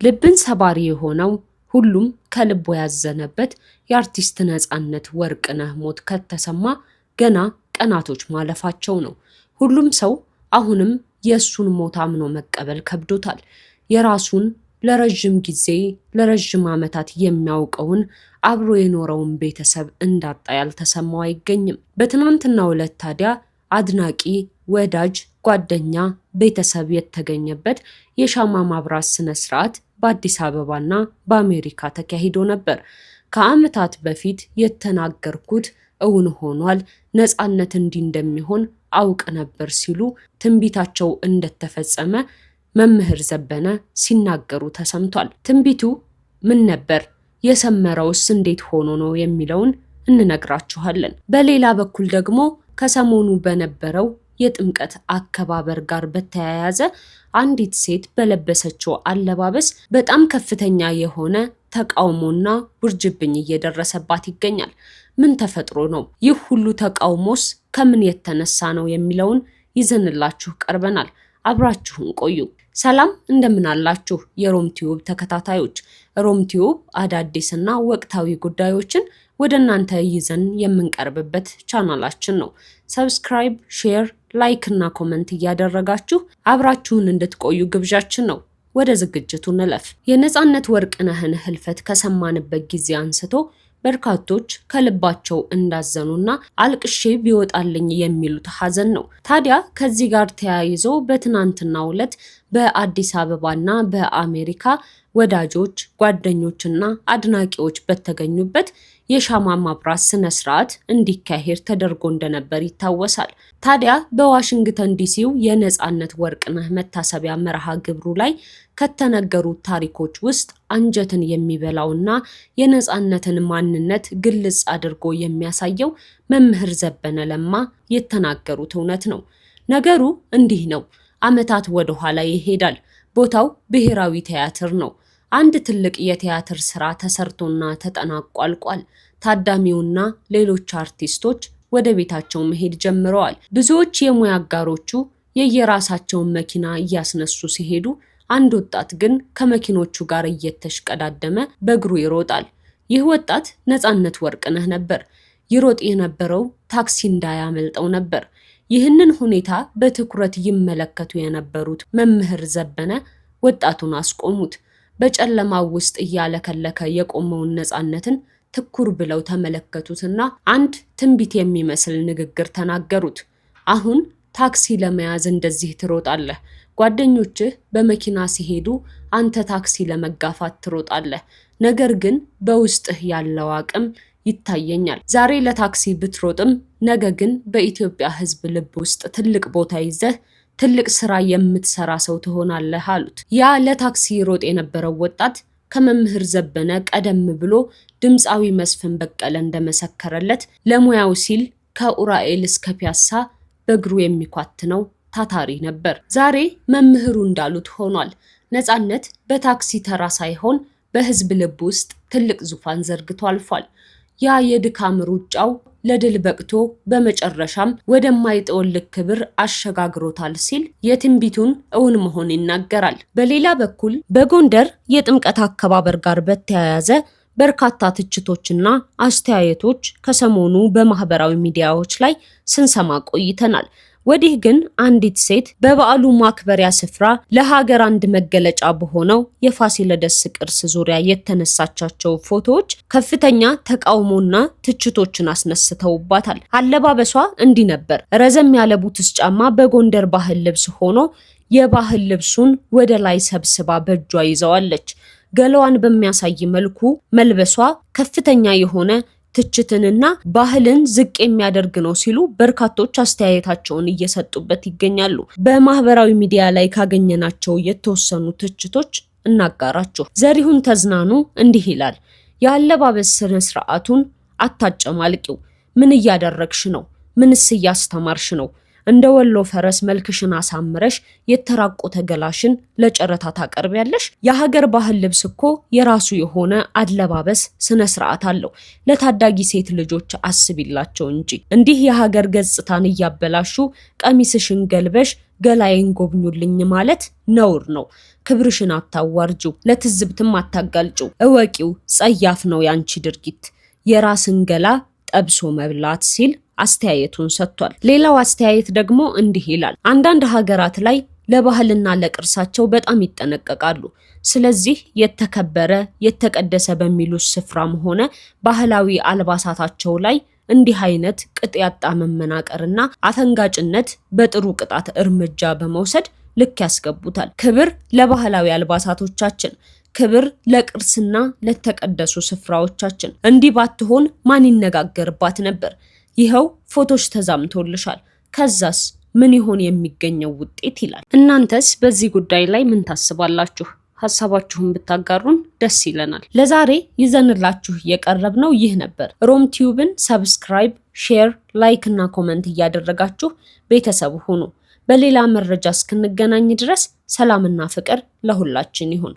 ልብን ሰባሪ የሆነው ሁሉም ከልቦ ያዘነበት የአርቲስት ነጻነት ወርቅነህ ሞት ከተሰማ ገና ቀናቶች ማለፋቸው ነው። ሁሉም ሰው አሁንም የሱን ሞት አምኖ መቀበል ከብዶታል። የራሱን ለረጅም ጊዜ ለረጅም ዓመታት የሚያውቀውን አብሮ የኖረውን ቤተሰብ እንዳጣ ያልተሰማው አይገኝም። በትናንትናው ዕለት ታዲያ አድናቂ፣ ወዳጅ፣ ጓደኛ፣ ቤተሰብ የተገኘበት የሻማ ማብራት ስነ ስርዓት በአዲስ አበባና በአሜሪካ ተካሂዶ ነበር። ከዓመታት በፊት የተናገርኩት እውን ሆኗል፣ ነጻነት እንዲህ እንደሚሆን አውቅ ነበር ሲሉ ትንቢታቸው እንደተፈጸመ መምህር ዘበነ ሲናገሩ ተሰምቷል። ትንቢቱ ምን ነበር? የሰመረውስ እንዴት ሆኖ ነው የሚለውን እንነግራችኋለን። በሌላ በኩል ደግሞ ከሰሞኑ በነበረው የጥምቀት አከባበር ጋር በተያያዘ አንዲት ሴት በለበሰችው አለባበስ በጣም ከፍተኛ የሆነ ተቃውሞና ውርጅብኝ እየደረሰባት ይገኛል። ምን ተፈጥሮ ነው? ይህ ሁሉ ተቃውሞስ ከምን የተነሳ ነው የሚለውን ይዘንላችሁ ቀርበናል። አብራችሁን ቆዩ። ሰላም እንደምን አላችሁ የሮም ቲዩብ ተከታታዮች። ሮም ቲዩብ አዳዲስና ወቅታዊ ጉዳዮችን ወደ እናንተ ይዘን የምንቀርብበት ቻናላችን ነው። ሰብስክራይብ፣ ሼር፣ ላይክ እና ኮመንት እያደረጋችሁ አብራችሁን እንድትቆዩ ግብዣችን ነው። ወደ ዝግጅቱ እንለፍ። የነጻነት ወርቅነህን ህልፈት ከሰማንበት ጊዜ አንስቶ በርካቶች ከልባቸው እንዳዘኑና አልቅሼ ቢወጣልኝ የሚሉት ሐዘን ነው። ታዲያ ከዚህ ጋር ተያይዞ በትናንትናው ዕለት በአዲስ አበባና በአሜሪካ ወዳጆች፣ ጓደኞችና አድናቂዎች በተገኙበት የሻማ ማብራት ስነ ስርዓት እንዲካሄድ ተደርጎ እንደነበር ይታወሳል። ታዲያ በዋሽንግተን ዲሲው የነጻነት ወርቅነህ መታሰቢያ መርሃ ግብሩ ላይ ከተነገሩት ታሪኮች ውስጥ አንጀትን የሚበላውና የነጻነትን ማንነት ግልጽ አድርጎ የሚያሳየው መምህር ዘበነ ለማ የተናገሩት እውነት ነው። ነገሩ እንዲህ ነው። ዓመታት ወደ ኋላ ይሄዳል። ቦታው ብሔራዊ ቲያትር ነው። አንድ ትልቅ የቲያትር ስራ ተሰርቶና ተጠናቆ አልቋል። ታዳሚውና ሌሎች አርቲስቶች ወደ ቤታቸው መሄድ ጀምረዋል። ብዙዎች የሙያ አጋሮቹ የየራሳቸውን መኪና እያስነሱ ሲሄዱ፣ አንድ ወጣት ግን ከመኪኖቹ ጋር እየተሽቀዳደመ በእግሩ ይሮጣል። ይህ ወጣት ነጻነት ወርቅነህ ነበር። ይሮጥ የነበረው ታክሲ እንዳያመልጠው ነበር። ይህንን ሁኔታ በትኩረት ይመለከቱ የነበሩት መምህር ዘበነ ወጣቱን አስቆሙት። በጨለማው ውስጥ እያለከለከ የቆመውን ነጻነትን ትኩር ብለው ተመለከቱትና አንድ ትንቢት የሚመስል ንግግር ተናገሩት። አሁን ታክሲ ለመያዝ እንደዚህ ትሮጣለህ። ጓደኞችህ በመኪና ሲሄዱ አንተ ታክሲ ለመጋፋት ትሮጣለህ። ነገር ግን በውስጥህ ያለው አቅም ይታየኛል። ዛሬ ለታክሲ ብትሮጥም ነገ ግን በኢትዮጵያ ሕዝብ ልብ ውስጥ ትልቅ ቦታ ይዘህ ትልቅ ስራ የምትሰራ ሰው ትሆናለህ አሉት። ያ ለታክሲ ሮጥ የነበረው ወጣት ከመምህር ዘበነ ቀደም ብሎ ድምፃዊ መስፍን በቀለ እንደመሰከረለት ለሙያው ሲል ከኡራኤል እስከ ፒያሳ በእግሩ የሚኳትነው ታታሪ ነበር። ዛሬ መምህሩ እንዳሉት ሆኗል። ነጻነት በታክሲ ተራ ሳይሆን በህዝብ ልብ ውስጥ ትልቅ ዙፋን ዘርግቶ አልፏል። ያ የድካም ሩጫው ለድል በቅቶ በመጨረሻም ወደማይጠወልቅ ክብር አሸጋግሮታል ሲል የትንቢቱን እውን መሆን ይናገራል። በሌላ በኩል በጎንደር የጥምቀት አከባበር ጋር በተያያዘ በርካታ ትችቶችና አስተያየቶች ከሰሞኑ በማህበራዊ ሚዲያዎች ላይ ስንሰማ ቆይተናል። ወዲህ ግን አንዲት ሴት በበዓሉ ማክበሪያ ስፍራ ለሀገር አንድ መገለጫ በሆነው የፋሲለደስ ቅርስ ዙሪያ የተነሳቻቸው ፎቶዎች ከፍተኛ ተቃውሞና ትችቶችን አስነስተውባታል። አለባበሷ እንዲህ ነበር። ረዘም ያለ ቡትስ ጫማ በጎንደር ባህል ልብስ ሆኖ የባህል ልብሱን ወደ ላይ ሰብስባ በእጇ ይዘዋለች። ገላዋን በሚያሳይ መልኩ መልበሷ ከፍተኛ የሆነ ትችትንና ባህልን ዝቅ የሚያደርግ ነው ሲሉ በርካቶች አስተያየታቸውን እየሰጡበት ይገኛሉ። በማህበራዊ ሚዲያ ላይ ካገኘናቸው የተወሰኑ ትችቶች እናጋራችሁ። ዘሪሁን ተዝናኑ እንዲህ ይላል። የአለባበስ ስነ ስርዓቱን አታጨማልቂው። ምን እያደረግሽ ነው? ምንስ እያስተማርሽ ነው? እንደ ወሎ ፈረስ መልክሽን አሳምረሽ የተራቆተ ገላሽን ለጨረታ ታቀርቢያለሽ? የሀገር ባህል ልብስ እኮ የራሱ የሆነ አለባበስ ስነ ስርዓት አለው። ለታዳጊ ሴት ልጆች አስቢላቸው እንጂ እንዲህ የሀገር ገጽታን እያበላሹ ቀሚስሽን ገልበሽ ገላዬን ጎብኙልኝ ማለት ነውር ነው። ክብርሽን አታዋርጂው፣ ለትዝብትም አታጋልጪው። እወቂው፣ ጸያፍ ነው ያንቺ ድርጊት፣ የራስን ገላ ጠብሶ መብላት ሲል አስተያየቱን ሰጥቷል። ሌላው አስተያየት ደግሞ እንዲህ ይላል። አንዳንድ ሀገራት ላይ ለባህልና ለቅርሳቸው በጣም ይጠነቀቃሉ። ስለዚህ የተከበረ የተቀደሰ በሚሉት ስፍራም ሆነ ባህላዊ አልባሳታቸው ላይ እንዲህ አይነት ቅጥ ያጣ መመናቀርና አፈንጋጭነት በጥሩ ቅጣት እርምጃ በመውሰድ ልክ ያስገቡታል። ክብር ለባህላዊ አልባሳቶቻችን፣ ክብር ለቅርስና ለተቀደሱ ስፍራዎቻችን። እንዲህ ባትሆን ማን ይነጋገርባት ነበር? ይኸው ፎቶች ተዛምቶልሻል። ከዛስ ምን ይሆን የሚገኘው ውጤት ይላል። እናንተስ በዚህ ጉዳይ ላይ ምን ታስባላችሁ? ሐሳባችሁን ብታጋሩን ደስ ይለናል። ለዛሬ ይዘንላችሁ የቀረብነው ይህ ነበር። ሮም ቲዩብን ሰብስክራይብ፣ ሼር፣ ላይክ እና ኮመንት እያደረጋችሁ ቤተሰብ ሁኑ። በሌላ መረጃ እስክንገናኝ ድረስ ሰላምና ፍቅር ለሁላችን ይሁን።